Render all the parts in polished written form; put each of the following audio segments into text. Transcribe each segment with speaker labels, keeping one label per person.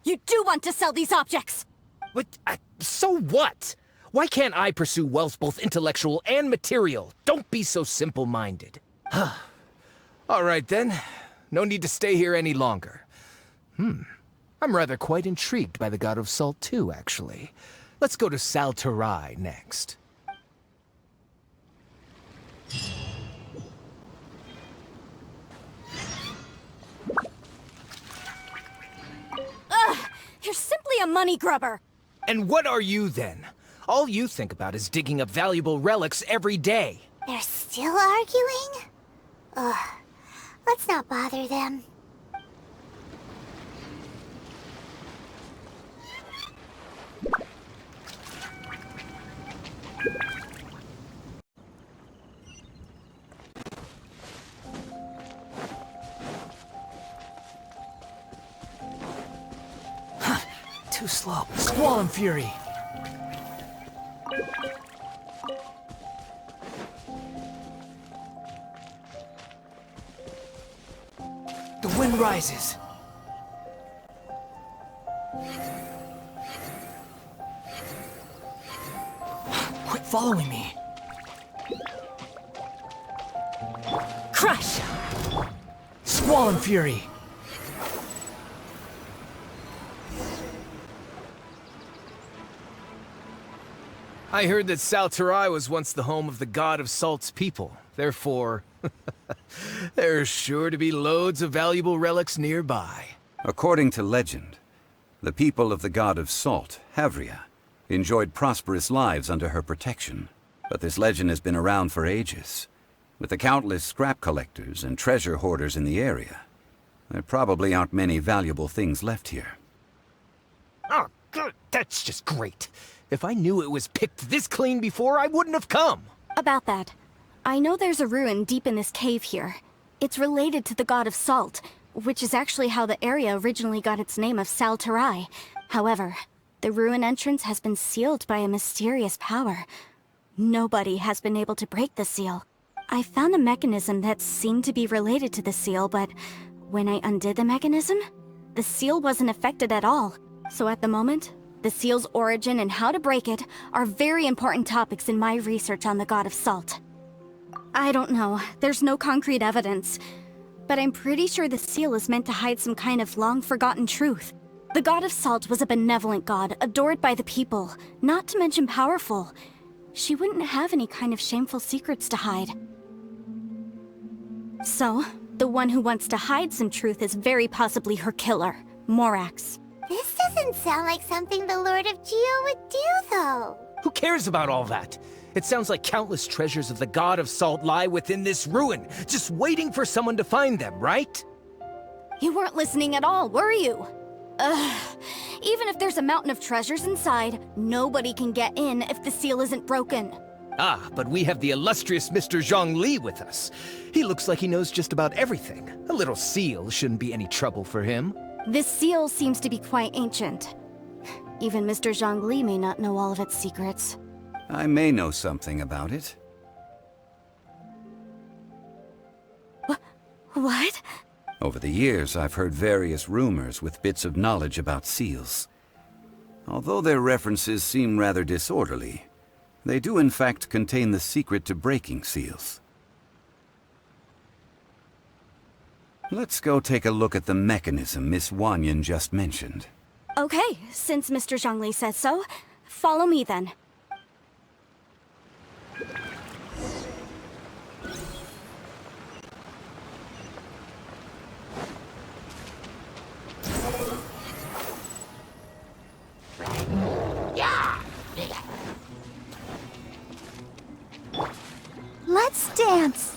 Speaker 1: You do want to sell these objects!
Speaker 2: But, so what? Why can't I pursue wealth both intellectual and material? Don't be so simple-minded. All right then. No need to stay here any longer. I'm rather quite intrigued by the God of Salt too, actually. Let's go to Terrae next.
Speaker 1: Ugh! You're simply a money grubber!
Speaker 2: And what are you then? All you think about is digging up valuable relics every day.
Speaker 3: They're still arguing? Ugh. Let's not bother them.
Speaker 2: Too slow. Squall and fury. The wind rises. Quit following me. Crush! Squall and fury. I heard that Terrae was once the home of the God of Salt's people. Therefore, there's sure to be loads of valuable relics nearby.
Speaker 4: According to legend, the people of the God of Salt, Havria, enjoyed prosperous lives under her protection. But this legend has been around for ages. With the countless scrap collectors and treasure hoarders in the area, there probably aren't many valuable things left here.
Speaker 2: Oh, good. That's just great. If I knew it was picked this clean before, I wouldn't have come.
Speaker 1: About that, I know there's a ruin deep in this cave here. It's related to the God of Salt, which is actually how the area originally got its name of Terrae. However, the ruin entrance has been sealed by a mysterious power. Nobody has been able to break the seal. I found a mechanism that seemed to be related to the seal, but when I undid the mechanism, the seal wasn't affected at all. So at the moment, the seal's origin and how to break it are very important topics in my research on the God of Salt. I don't know, there's no concrete evidence, but I'm pretty sure the seal is meant to hide some kind of long-forgotten truth. The God of Salt was a benevolent god, adored by the people, not to mention powerful. She wouldn't have any kind of shameful secrets to hide. So, the one who wants to hide some truth is very possibly her killer, Morax.
Speaker 3: This doesn't sound like something the Lord of Geo would do, though.
Speaker 2: Who cares about all that? It sounds like countless treasures of the God of Salt lie within this ruin, just waiting for someone to find them, right?
Speaker 1: You weren't listening at all, were you? Ugh. Even if there's a mountain of treasures inside, nobody can get in if the seal isn't broken.
Speaker 2: Ah, but we have the illustrious Mr. Zhongli with us. He looks like he knows just about everything. A little seal shouldn't be any trouble for him.
Speaker 1: This seal seems to be quite ancient. Even Mr. Zhongli may not know all of its secrets.
Speaker 4: I may know something about it.
Speaker 1: What?
Speaker 4: Over the years, I've heard various rumors with bits of knowledge about seals. Although their references seem rather disorderly, they do in fact contain the secret to breaking seals. Let's go take a look at the mechanism Miss Wanyan just mentioned.
Speaker 1: Okay, since Mr. Zhongli says so, follow me then.
Speaker 3: Let's dance.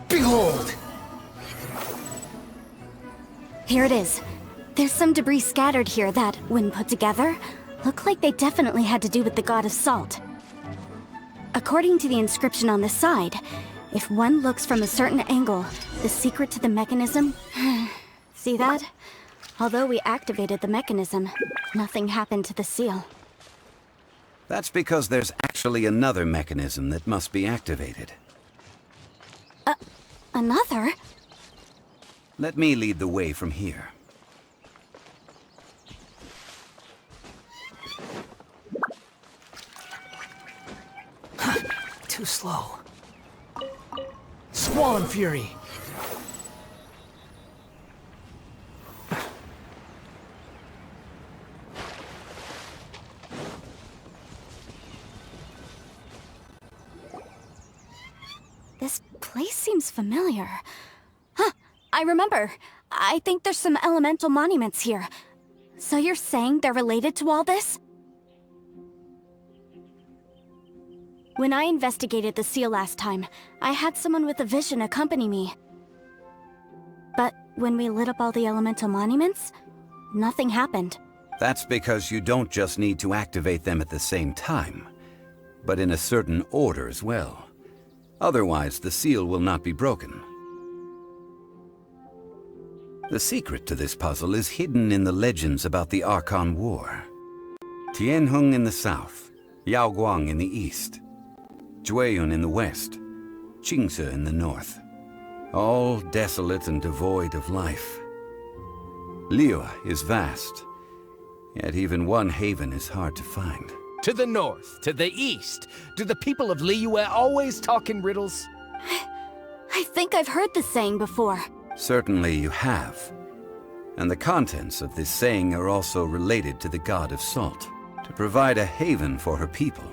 Speaker 2: Behold!
Speaker 1: Here it is. There's some debris scattered here that, when put together, look like they definitely had to do with the God of Salt. According to the inscription on the side, if one looks from a certain angle, the secret to the mechanism... See that? Although we activated the mechanism, nothing happened to the seal.
Speaker 4: That's because there's actually another mechanism that must be activated.
Speaker 1: Another?
Speaker 4: Let me lead the way from here.
Speaker 2: too slow. Squall and Fury.
Speaker 1: This place seems familiar. Huh, I remember. I think there's some elemental monuments here. So you're saying they're related to all this? When I investigated the seal last time, I had someone with a vision accompany me. But when we lit up all the elemental monuments, nothing happened.
Speaker 4: That's because you don't just need to activate them at the same time, but in a certain order as well. Otherwise, the seal will not be broken. The secret to this puzzle is hidden in the legends about the Archon War. Tianheng in the south, Yaoguang in the east, Jueyun in the west, Qingce in the north. All desolate and devoid of life. Liyue is vast, yet even one haven is hard to find.
Speaker 2: To the north, to the east. Do the people of Liyue always talk in riddles?
Speaker 1: I think I've heard this saying before.
Speaker 4: Certainly you have. And the contents of this saying are also related to the god of salt, to provide a haven for her people,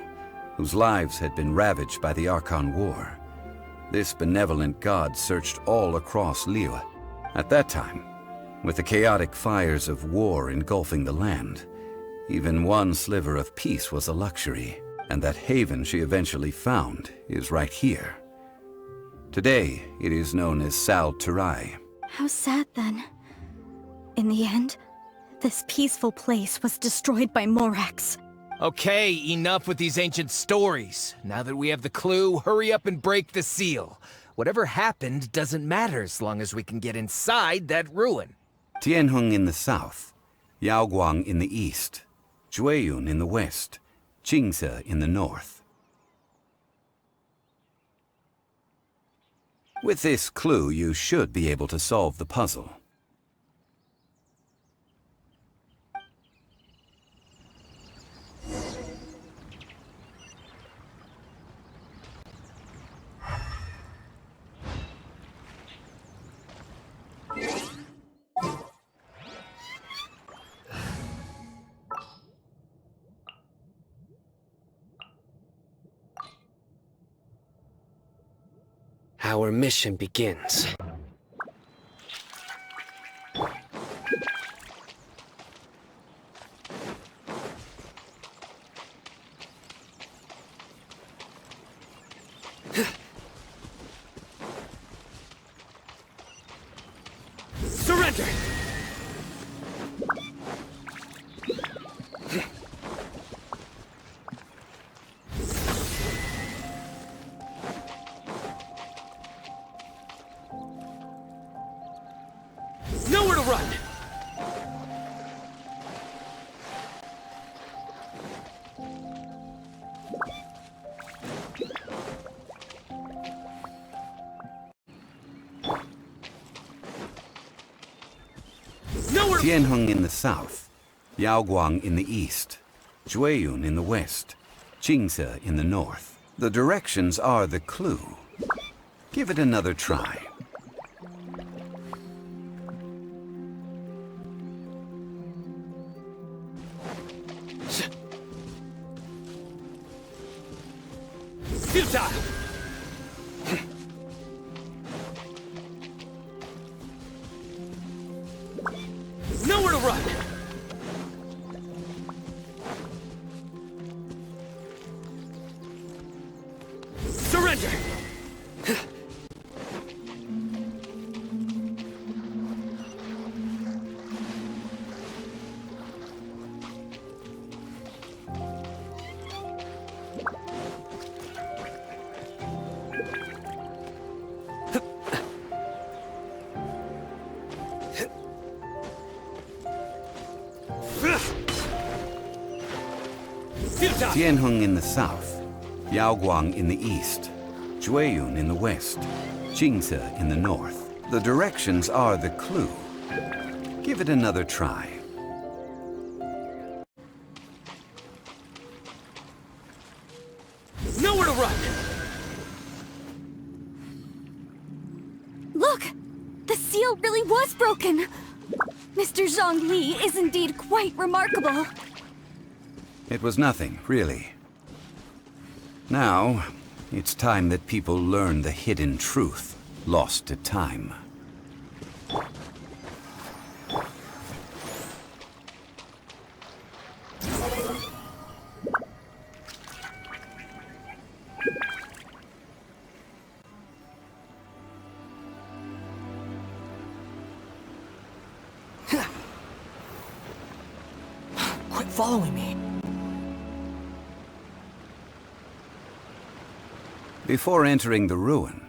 Speaker 4: whose lives had been ravaged by the Archon War. This benevolent god searched all across Liyue. At that time, with the chaotic fires of war engulfing the land, even one sliver of peace was a luxury, and that haven she eventually found is right here. Today, it is known as Terrae.
Speaker 1: How sad then. In the end, this peaceful place was destroyed by Morax.
Speaker 2: Okay, enough with these ancient stories. Now that we have the clue, hurry up and break the seal. Whatever happened doesn't matter as long as we can get inside that ruin.
Speaker 4: Tianheng in the south, Yaoguang in the east, Jueyun in the west, Qingce in the north. With this clue, you should be able to solve the puzzle.
Speaker 5: Our mission begins.
Speaker 2: Surrender! Nowhere to run!
Speaker 4: Tianheng in the south, Yaoguang in the east, Jueyun in the west, Qingce in the north. The directions are the clue. Give it another try.
Speaker 2: Futile! Nowhere to run! Surrender!
Speaker 4: Tianheng in the south, Yaoguang in the east, Jueyun in the west, Qingce in the north. The directions are the clue. Give it another try.
Speaker 2: Nowhere to run!
Speaker 1: Look! The seal really was broken! Mr. Zhongli is indeed quite remarkable.
Speaker 4: It was nothing, really. Now, it's time that people learn the hidden truth lost to time.
Speaker 2: Quit following me.
Speaker 4: Before entering the ruin,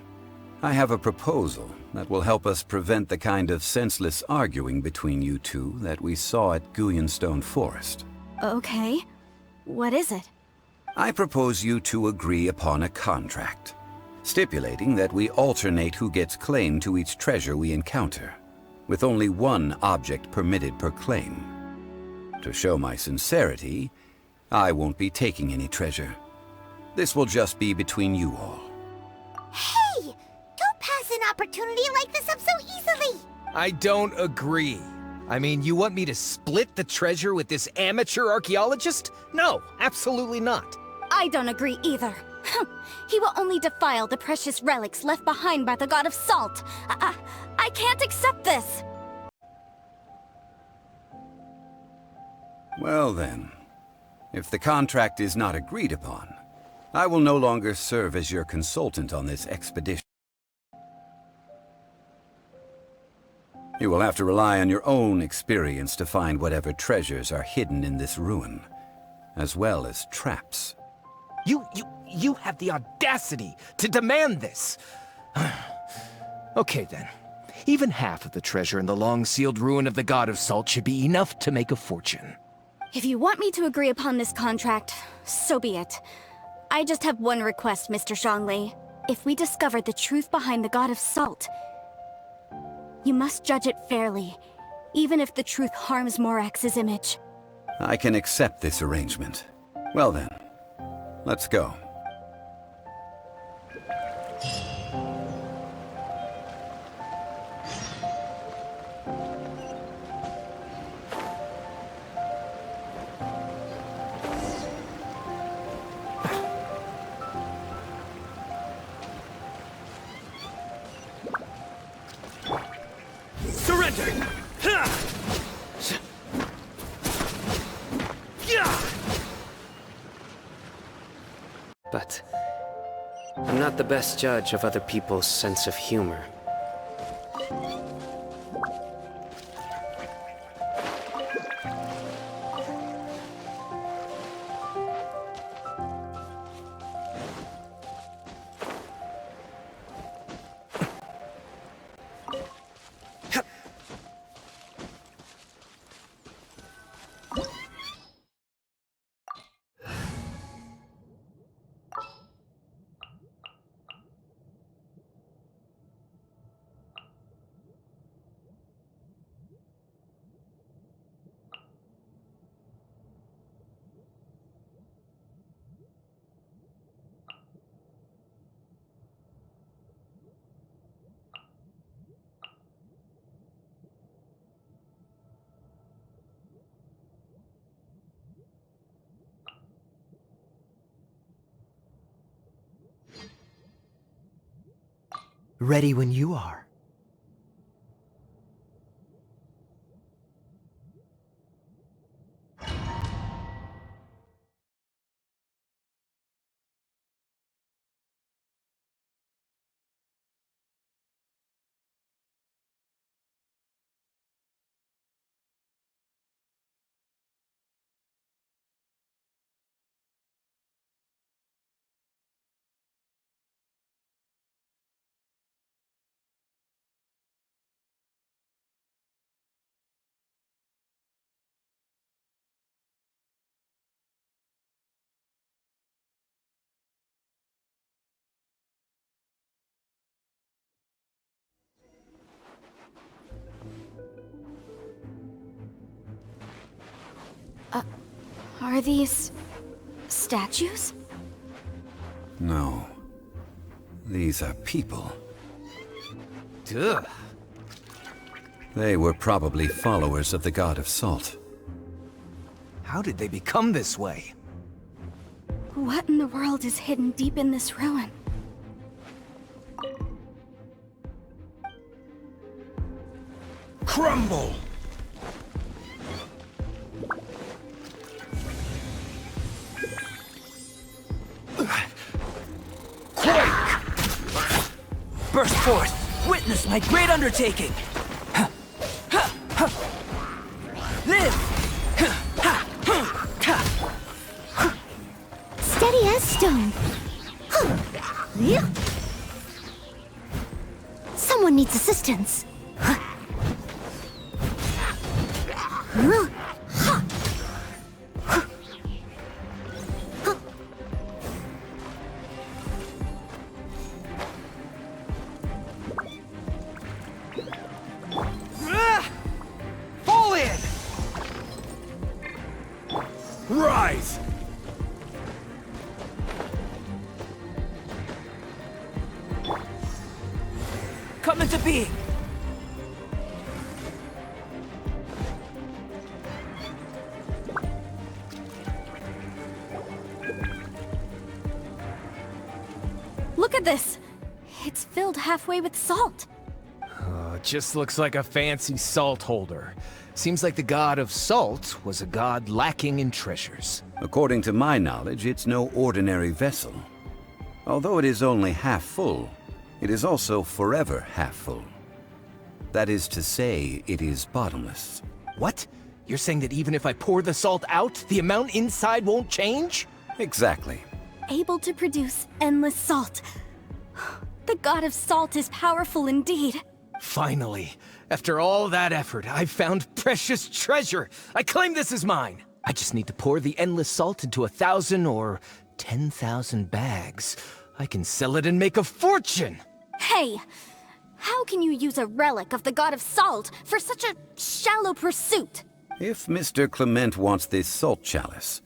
Speaker 4: I have a proposal that will help us prevent the kind of senseless arguing between you two that we saw at Guyonstone Forest.
Speaker 1: Okay. What is it?
Speaker 4: I propose you two agree upon a contract, stipulating that we alternate who gets claim to each treasure we encounter, with only one object permitted per claim. To show my sincerity, I won't be taking any treasure. This will just be between you all.
Speaker 3: Hey! Don't pass an opportunity like this up so easily!
Speaker 2: I don't agree. I mean, you want me to split the treasure with this amateur archaeologist? No, absolutely not.
Speaker 1: I don't agree either. He will only defile the precious relics left behind by the god of salt. I can't accept this!
Speaker 4: Well then, if the contract is not agreed upon, I will no longer serve as your consultant on this expedition. You will have to rely on your own experience to find whatever treasures are hidden in this ruin, as well as traps.
Speaker 2: You have the audacity to demand this! Okay then. Even half of the treasure in the long-sealed ruin of the God of Salt should be enough to make a fortune.
Speaker 1: If you want me to agree upon this contract, so be it. I just have one request, Mr. Zhongli. If we discover the truth behind the God of Salt, you must judge it fairly, even if the truth harms Morax's image.
Speaker 4: I can accept this arrangement. Well then, let's go.
Speaker 5: Surrender! But I'm not the best judge of other people's sense of humor.
Speaker 2: Ready when you are.
Speaker 1: Are these statues?
Speaker 4: No. These are people.
Speaker 2: Ugh.
Speaker 4: They were probably followers of the god of salt.
Speaker 2: How did they become this way?
Speaker 1: What in the world is hidden deep in this ruin?
Speaker 2: Crumble!
Speaker 6: Burst forth! Witness my great undertaking! Live!
Speaker 3: Steady as stone. Someone needs assistance.
Speaker 2: Fall in! Rise!
Speaker 6: Come into being!
Speaker 1: Look at this! It's filled halfway with salt.
Speaker 2: Just looks like a fancy salt holder. Seems like the god of salt was a god lacking in treasures.
Speaker 4: According to my knowledge, it's no ordinary vessel. Although it is only half full, it is also forever half full. That is to say, it is bottomless.
Speaker 2: What? You're saying that even if I pour the salt out, the amount inside won't change?
Speaker 4: Exactly.
Speaker 1: Able to produce endless salt. The god of salt is powerful indeed.
Speaker 2: Finally, after all that effort, I've found precious treasure. I claim this as mine. I just need to pour the endless salt into 1,000 or 10,000 bags. I can sell it and make a fortune.
Speaker 1: Hey! How can you use a relic of the god of salt for such a shallow pursuit?
Speaker 4: If Mr. Clement wants this salt chalice,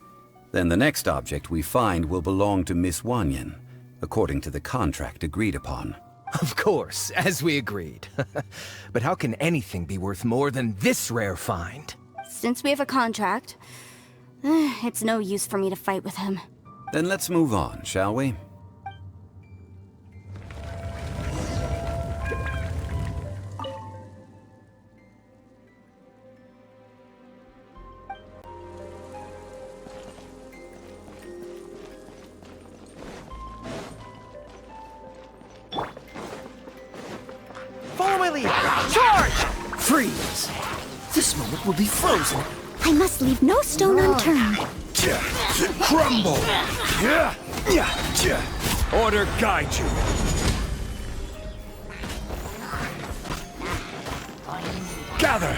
Speaker 4: then the next object we find will belong to Miss Wanyan, according to the contract agreed upon.
Speaker 2: Of course, as we agreed. But how can anything be worth more than this rare find?
Speaker 1: Since we have a contract, it's no use for me to fight with him.
Speaker 4: Then let's move on, shall we?
Speaker 6: Follow my lead! Charge! Freeze! This moment will be frozen.
Speaker 3: I must leave no stone unturned.
Speaker 7: Crumble! Order guide you. Gather!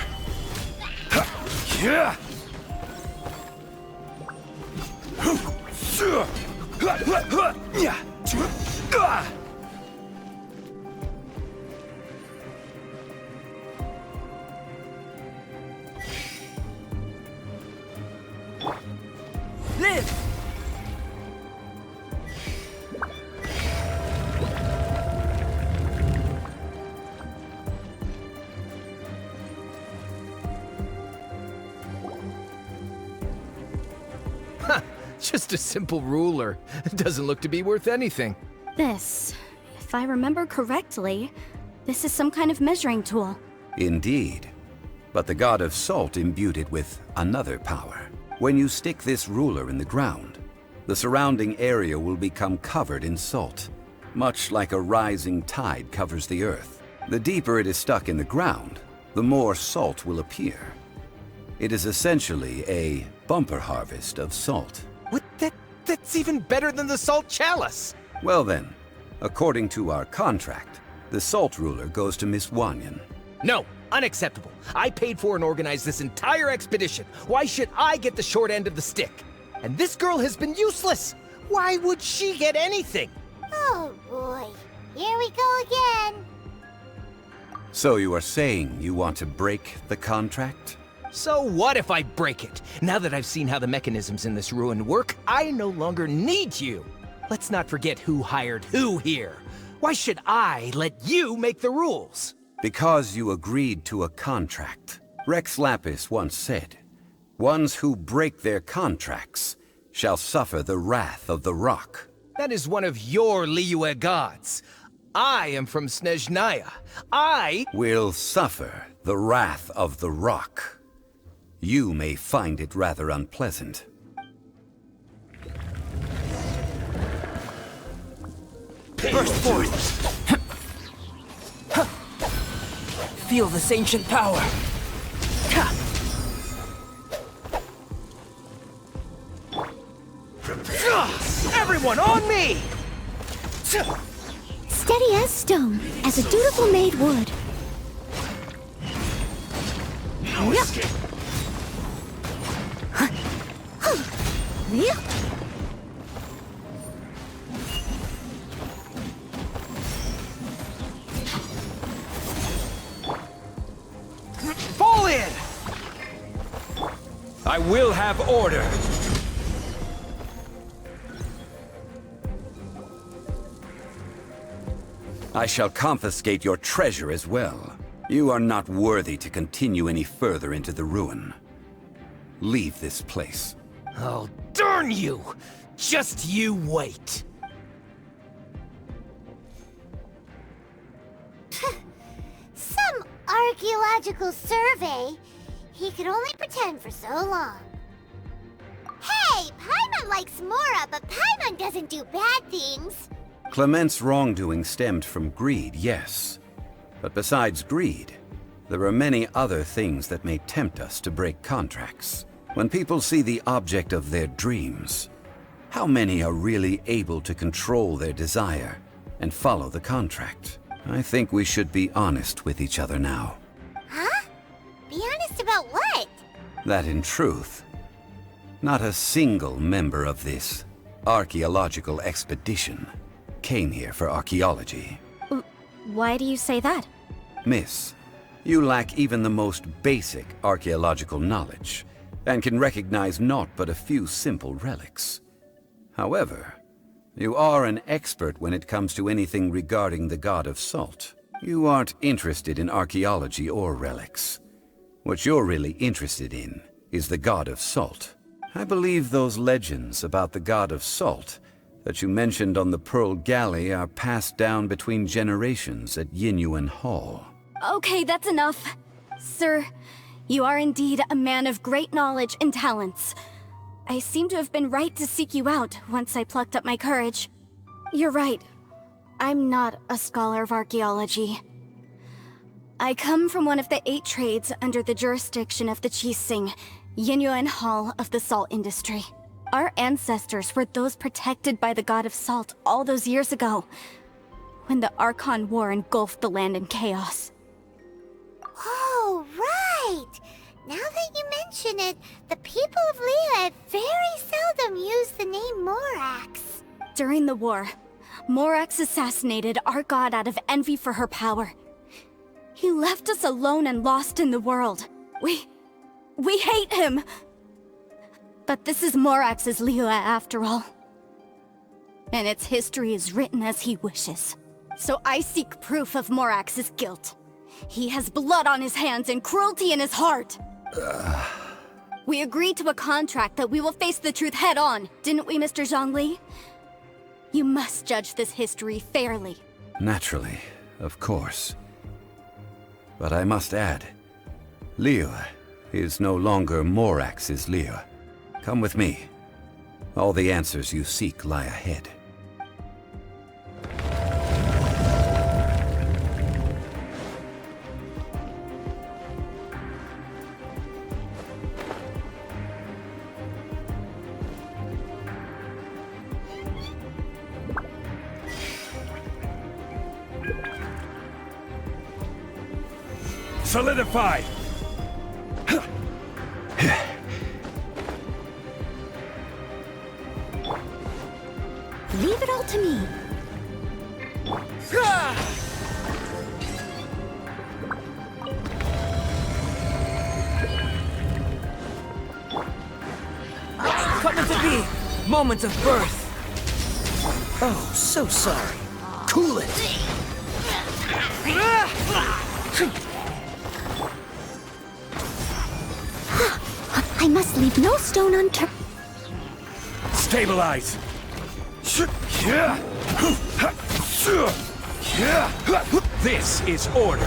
Speaker 6: Live!
Speaker 2: Just a simple ruler. It doesn't look to be worth anything.
Speaker 1: This, if I remember correctly, this is some kind of measuring tool.
Speaker 4: Indeed. But the god of salt imbued it with another power. When you stick this ruler in the ground, the surrounding area will become covered in salt, much like a rising tide covers the earth. The deeper it is stuck in the ground, the more salt will appear. It is essentially a bumper harvest of salt.
Speaker 2: What? That's even better than the salt chalice.
Speaker 4: Well then, according to our contract, the salt ruler goes to Miss Wanyan.
Speaker 2: No, unacceptable. I paid for and organized this entire expedition. Why should I get the short end of the stick? And this girl has been useless. Why would she get anything?
Speaker 3: Oh boy. Here we go again.
Speaker 4: So you are saying you want to break the contract?
Speaker 2: So what if I break it? Now that I've seen how the mechanisms in this ruin work, I no longer need you. Let's not forget who hired who here. Why should I let you make the rules?
Speaker 4: Because you agreed to a contract. Rex Lapis once said, "Ones who break their contracts shall suffer the wrath of the rock."
Speaker 2: That is one of your Liyue gods. I am from Snezhnaya. I
Speaker 4: Will suffer the wrath of the rock. You may find it rather unpleasant.
Speaker 6: Burst forth! Feel this ancient power!
Speaker 2: Everyone on me!
Speaker 3: Steady as stone, as a dutiful maid would.
Speaker 2: Fall in!
Speaker 7: I will have order.
Speaker 4: I shall confiscate your treasure as well. You are not worthy to continue any further into the ruin. Leave this place.
Speaker 2: Oh, darn you! Just you wait.
Speaker 3: Some archaeological survey. He could only pretend for so long. Hey, Paimon likes Mora, but Paimon doesn't do bad things.
Speaker 4: Clement's wrongdoing stemmed from greed, yes. But besides greed, there are many other things that may tempt us to break contracts. When people see the object of their dreams, how many are really able to control their desire and follow the contract? I think we should be honest with each other now.
Speaker 3: Huh? Be honest about what?
Speaker 4: That in truth, not a single member of this archaeological expedition came here for archaeology.
Speaker 1: Why do you say that?
Speaker 4: Miss, you lack even the most basic archaeological knowledge, and can recognize naught but a few simple relics. However, you are an expert when it comes to anything regarding the god of salt. You aren't interested in archaeology or relics. What you're really interested in is the god of salt. I believe those legends about the god of salt that you mentioned on the Pearl Galley are passed down between generations at Yinyuan Hall.
Speaker 1: Okay, that's enough. Sir, you are indeed a man of great knowledge and talents. I seem to have been right to seek you out once I plucked up my courage. You're right. I'm not a scholar of archaeology. I come from one of the 8 trades under the jurisdiction of the Qixing, Yinyuan Hall of the salt industry. Our ancestors were those protected by the god of salt all those years ago, when the Archon War engulfed the land in chaos.
Speaker 3: Oh, right! Now that you mention it, the people of Liyue very seldom use the name Morax.
Speaker 1: During the war, Morax assassinated our god out of envy for her power. He left us alone and lost in the world. We hate him! But this is Morax's Liyue after all. And its history is written as he wishes. So I seek proof of Morax's guilt. He has blood on his hands and cruelty in his heart. We agreed to a contract that we will face the truth head on, didn't we, Mr. Zhongli? You must judge this history fairly.
Speaker 4: Naturally, of course. But I must add, Liyue is no longer Morax's Liyue. Come with me. All the answers you seek lie ahead.
Speaker 7: Solidified!
Speaker 3: Leave it all to me.
Speaker 6: Coming to be! Moments of birth! Oh, so sorry. Cool it!
Speaker 1: I must leave no stone unturned.
Speaker 7: Stabilize.
Speaker 2: This is order.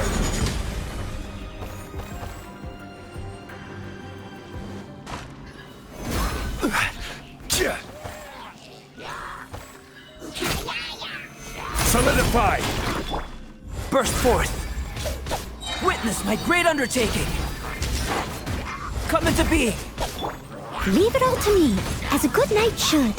Speaker 7: Solidify.
Speaker 6: Burst forth. Witness my great undertaking. Come into being.
Speaker 1: Leave it all to me, as a good knight should.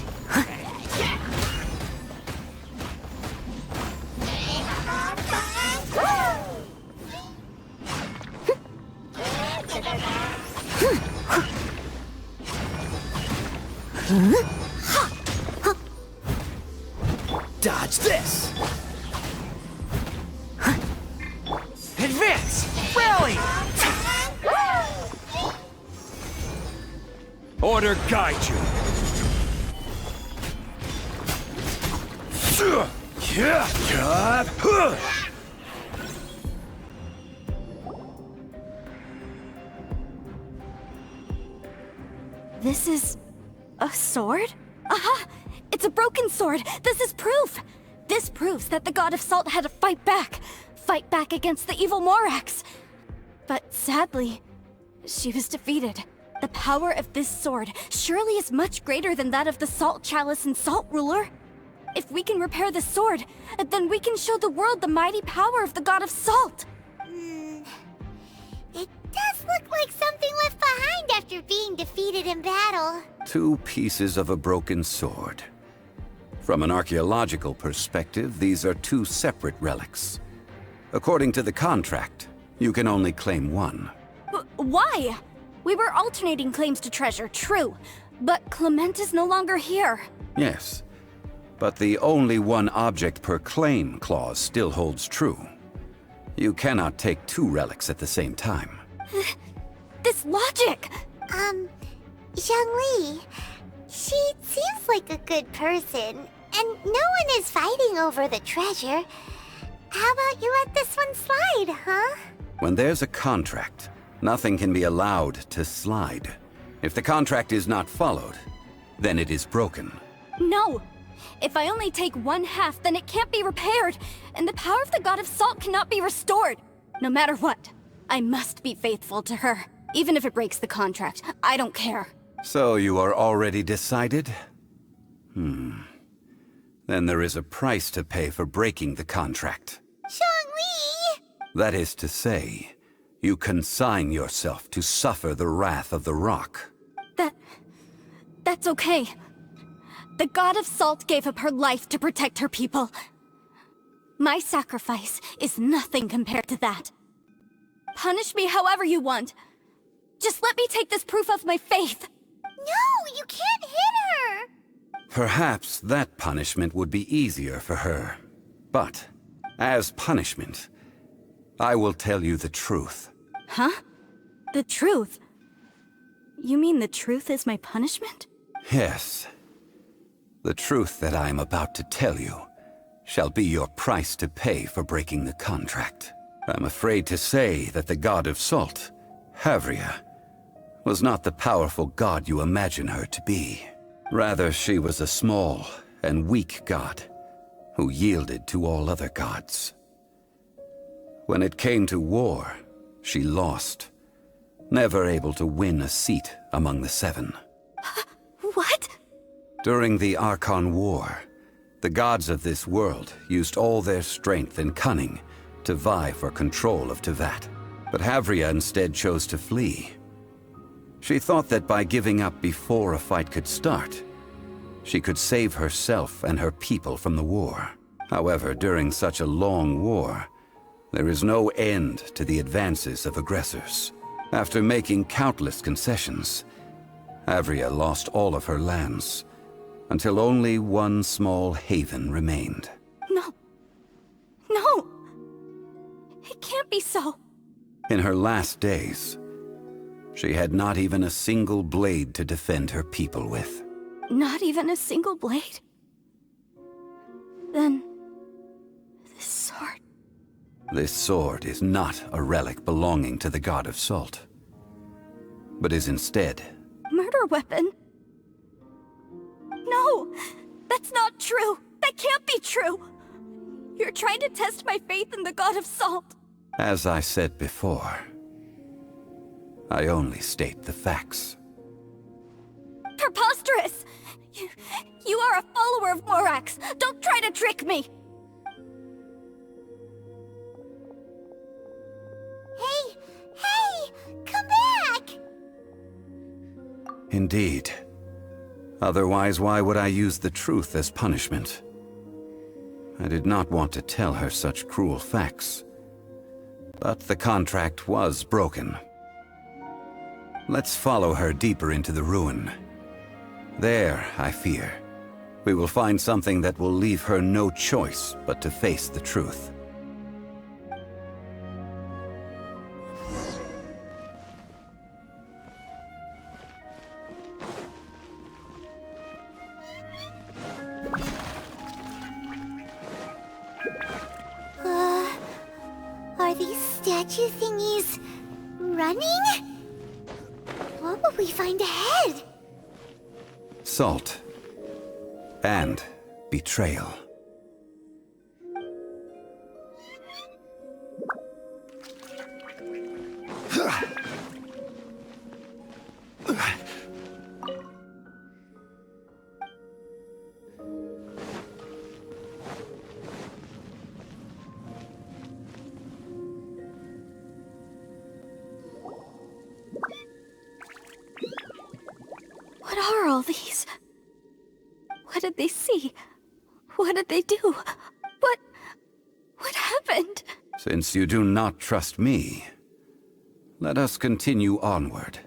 Speaker 6: Dodge this. Advance. Rally.
Speaker 7: Order guide you.
Speaker 1: This is a sword? Aha! It's a broken sword! This is proof! This proves that the God of Salt had to fight back. Fight back against the evil Morax. But sadly, she was defeated. The power of this sword surely is much greater than that of the Salt Chalice and Salt Ruler. If we can repair the sword, then we can show the world the mighty power of the God of Salt.
Speaker 3: It does look like something left behind after being defeated in battle.
Speaker 4: 2 pieces of a broken sword. From an archaeological perspective, these are 2 separate relics. According to the contract, you can only claim one.
Speaker 1: Why? We were alternating claims to treasure, true. But Clement is no longer here.
Speaker 4: Yes, but the only one object per claim clause still holds true. You cannot take 2 relics at the same time.
Speaker 1: This logic!
Speaker 3: Zhongli, she seems like a good person, and no one is fighting over the treasure. How about you let this one slide, huh?
Speaker 4: When there's a contract, nothing can be allowed to slide. If the contract is not followed, then it is broken.
Speaker 1: No! If I only take 1/2, then it can't be repaired, and the power of the God of Salt cannot be restored. No matter what, I must be faithful to her. Even if it breaks the contract, I don't care.
Speaker 4: So you are already decided? Then there is a price to pay for breaking the contract.
Speaker 3: Zhongli!
Speaker 4: That is to say, you consign yourself to suffer the wrath of the rock.
Speaker 1: That's okay. The God of Salt gave up her life to protect her people. My sacrifice is nothing compared to that. Punish me however you want. Just let me take this proof of my faith.
Speaker 3: No, you can't hit her!
Speaker 4: Perhaps that punishment would be easier for her. But, as punishment, I will tell you the truth.
Speaker 1: Huh? The truth? You mean the truth is my punishment?
Speaker 4: Yes. The truth that I am about to tell you shall be your price to pay for breaking the contract. I'm afraid to say that the God of Salt, Havria, was not the powerful god you imagine her to be. Rather, she was a small and weak god who yielded to all other gods. When it came to war, she lost, never able to win a seat among the 7.
Speaker 1: What?
Speaker 4: During the Archon War, the gods of this world used all their strength and cunning to vie for control of Tevat. But Havria instead chose to flee. She thought that by giving up before a fight could start, she could save herself and her people from the war. However, during such a long war, there is no end to the advances of aggressors. After making countless concessions, Havria lost all of her lands, until only one small haven remained.
Speaker 1: No. No! It can't be so.
Speaker 4: In her last days, she had not even a single blade to defend her people with.
Speaker 1: Not even a single blade? Then... this sword...
Speaker 4: This sword is not a relic belonging to the god of salt, but is instead...
Speaker 1: Murder weapon? No! That's not true! That can't be true! You're trying to test my faith in the god of salt!
Speaker 4: As I said before, I only state the facts.
Speaker 1: Preposterous! You are a follower of Morax! Don't try to trick me!
Speaker 3: Hey! Come back!
Speaker 4: Indeed. Otherwise, why would I use the truth as punishment? I did not want to tell her such cruel facts. But the contract was broken. Let's follow her deeper into the ruin. There, I fear, we will find something that will leave her no choice but to face the truth.
Speaker 3: Are these statue thingies running? What will we find ahead?
Speaker 4: Salt. And betrayal.
Speaker 1: What are all these? What did they see? What did they do? What happened?
Speaker 4: Since you do not trust me, let us continue onward.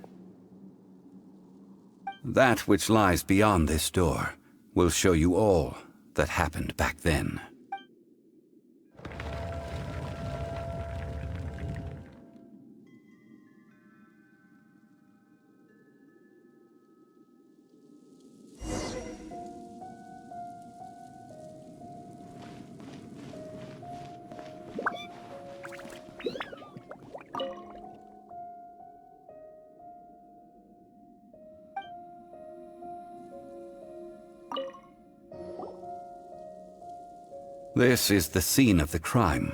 Speaker 4: That which lies beyond this door will show you all that happened back then. This is the scene of the crime.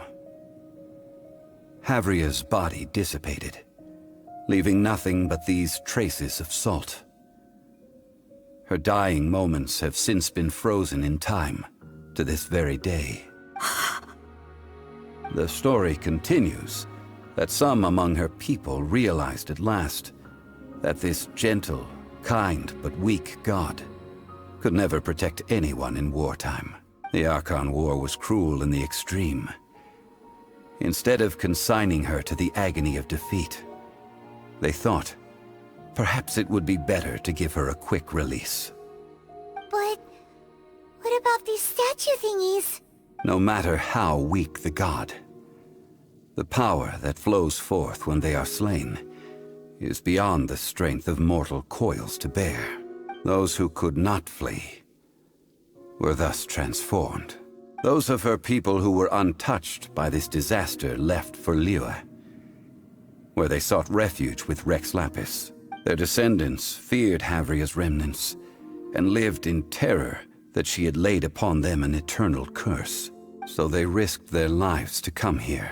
Speaker 4: Havria's body dissipated, leaving nothing but these traces of salt. Her dying moments have since been frozen in time to this very day. The story continues that some among her people realized at last that this gentle, kind, but weak god could never protect anyone in wartime. The Archon War was cruel in the extreme. Instead of consigning her to the agony of defeat, they thought perhaps it would be better to give her a quick release.
Speaker 3: But what about these statue thingies?
Speaker 4: No matter how weak the god, the power that flows forth when they are slain is beyond the strength of mortal coils to bear. Those who could not flee were thus transformed. Those of her people who were untouched by this disaster left for Liyue, where they sought refuge with Rex Lapis. Their descendants feared Havria's remnants and lived in terror that she had laid upon them an eternal curse. So they risked their lives to come here,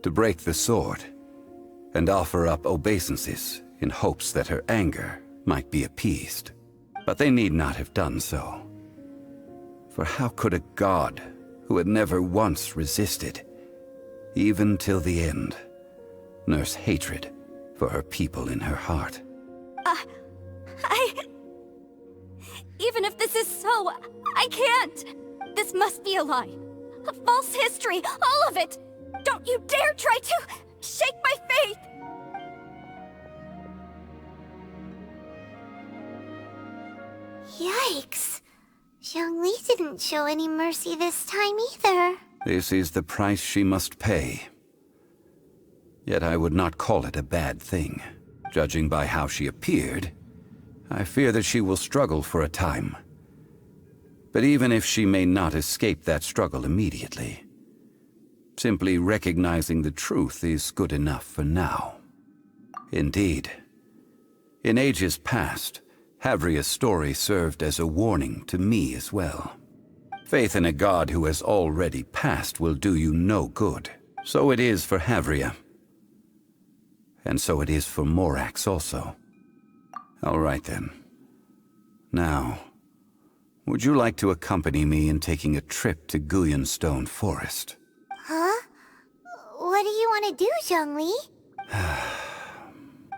Speaker 4: to break the sword, and offer up obeisances in hopes that her anger might be appeased. But they need not have done so. For how could a god who had never once resisted, even till the end, nurse hatred for her people in her heart?
Speaker 1: Even if this is so, I can't! This must be a lie. A false history, all of it! Don't you dare try to shake my faith!
Speaker 3: Yikes. Zhongli didn't show any mercy this time either.
Speaker 4: This is the price she must pay. Yet I would not call it a bad thing. Judging by how she appeared, I fear that she will struggle for a time. But even if she may not escape that struggle immediately, Simply recognizing the truth is good enough for now. Indeed. In ages past, Havria's story served as a warning to me as well. Faith in a god who has already passed will do you no good. So it is for Havria. And so it is for Morax also. All right then. Now, would you like to accompany me in taking a trip to Guyonstone Forest?
Speaker 3: Huh? What do you want to do, Zhongli?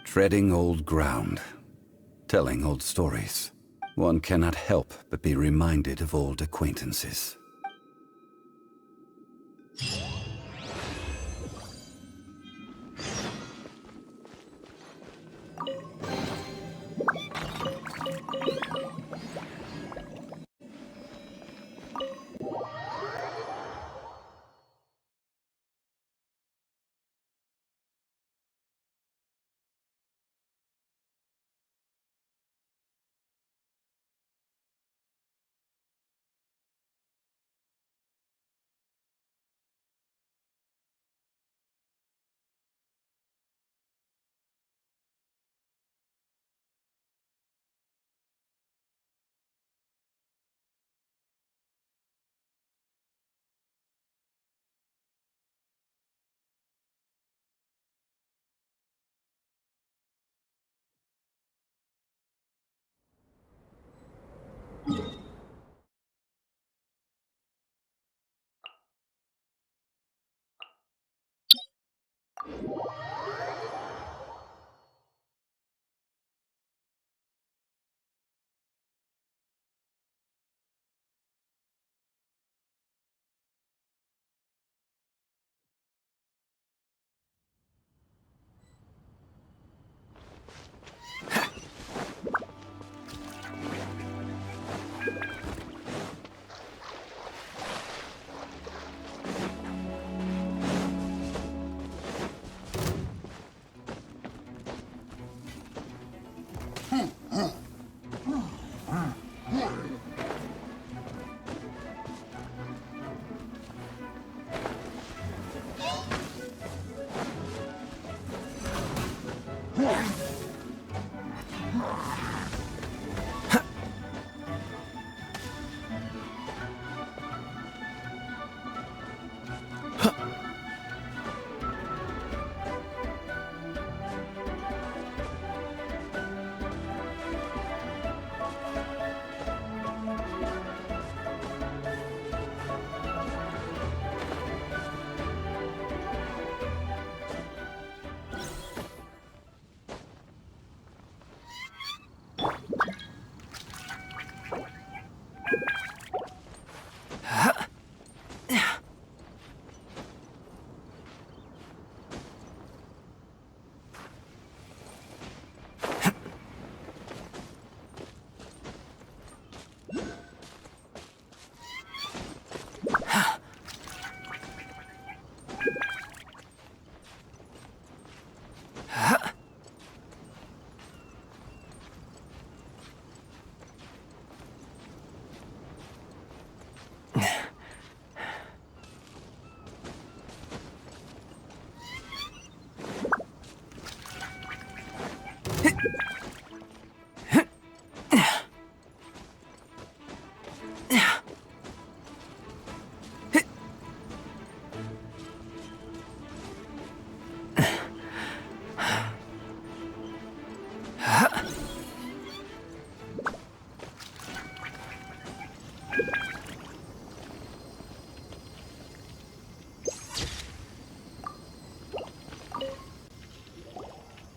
Speaker 4: Treading old ground. Telling old stories. One cannot help but be reminded of old acquaintances.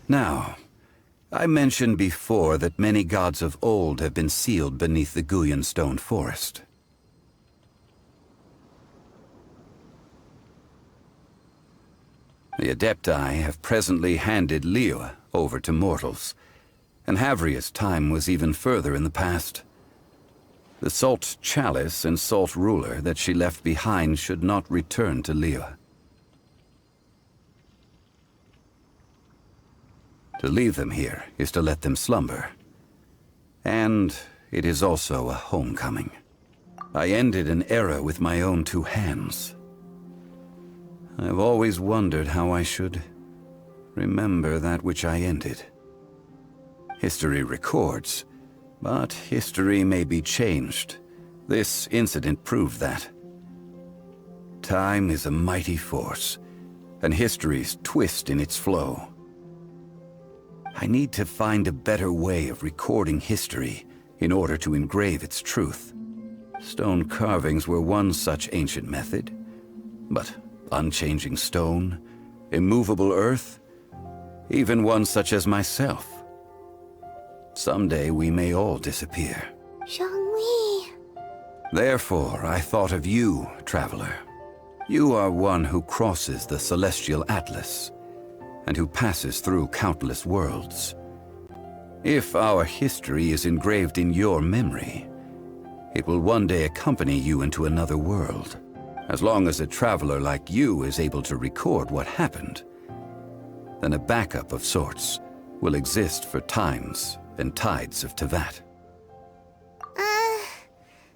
Speaker 4: Now, I mentioned before that many gods of old have been sealed beneath the Guyonstone Forest. The Adepti have presently handed Liyue over to mortals, and Havria's time was even further in the past. The Salt Chalice and Salt Ruler that she left behind should not return to Liyue. To leave them here is to let them slumber. And it is also a homecoming. I ended an era with my own two hands. I've always wondered how I should remember that which I ended. History records, but history may be changed. This incident proved that. Time is a mighty force, and history's twist in its flow. I need to find a better way of recording history in order to engrave its truth. Stone carvings were one such ancient method, but unchanging stone, immovable earth, even one such as myself. Someday we may all disappear.
Speaker 3: Zhongli.
Speaker 4: Therefore, I thought of you, traveler. You are one who crosses the celestial atlas, and who passes through countless worlds. If our history is engraved in your memory, it will one day accompany you into another world. As long as a traveler like you is able to record what happened, then a backup of sorts will exist for times and tides of Teyvat.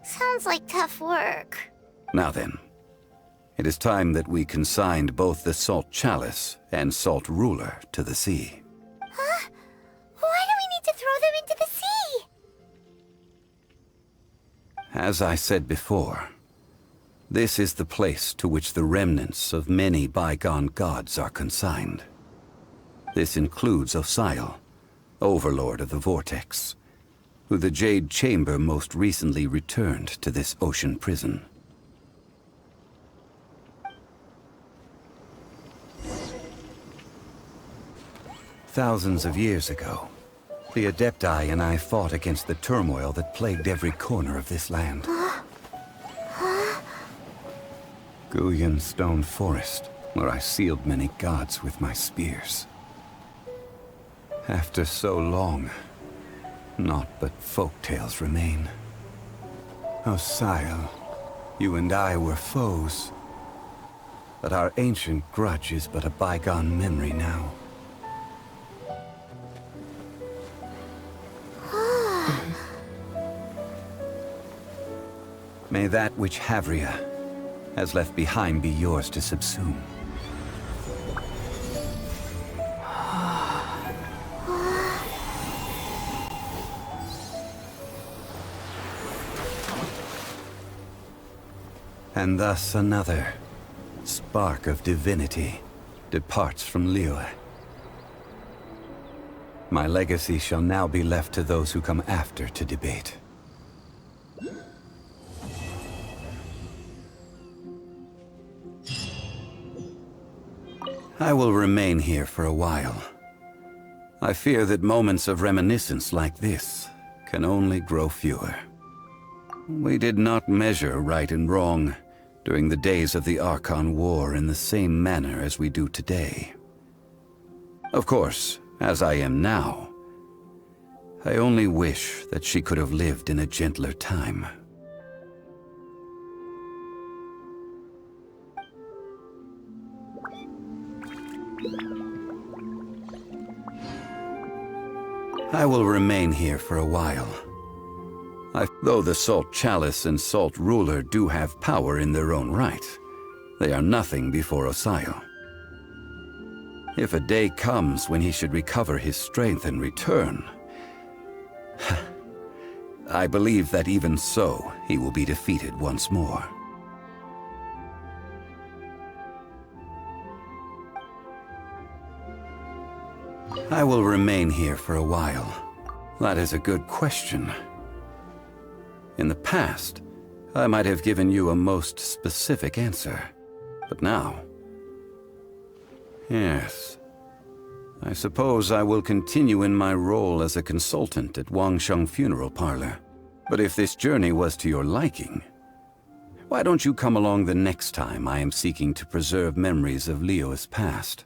Speaker 3: Sounds like tough work.
Speaker 4: Now then, it is time that we consigned both the Salt Chalice and Salt Ruler to the sea.
Speaker 3: Huh? Why do we need to throw them into the sea?
Speaker 4: As I said before, this is the place to which the remnants of many bygone gods are consigned. This includes Osial, Overlord of the Vortex, who the Jade Chamber most recently returned to this ocean prison. Thousands of years ago, the Adepti and I fought against the turmoil that plagued every corner of this land. Guyan Stone Forest, where I sealed many gods with my spears. After so long, naught but folk tales remain. Osial, you and I were foes, but our ancient grudge is but a bygone memory now. May that which Havria has left behind be yours to subsume. And thus another spark of divinity departs from Liyue. My legacy shall now be left to those who come after to debate. I will remain here for a while. I fear that moments of reminiscence like this can only grow fewer. We did not measure right and wrong during the days of the Archon War in the same manner as we do today. Of course, as I am now, I only wish that she could have lived in a gentler time. I will remain here for a while. Though the Salt Chalice and Salt Ruler do have power in their own right, they are nothing before Osial. If a day comes when he should recover his strength and return, I believe that even so, he will be defeated once more. I will remain here for a while. That is a good question. In the past, I might have given you a most specific answer. But now... yes. I suppose I will continue in my role as a consultant at Wangsheng Funeral Parlor. But if this journey was to your liking, why don't you come along the next time I am seeking to preserve memories of Liyue's past?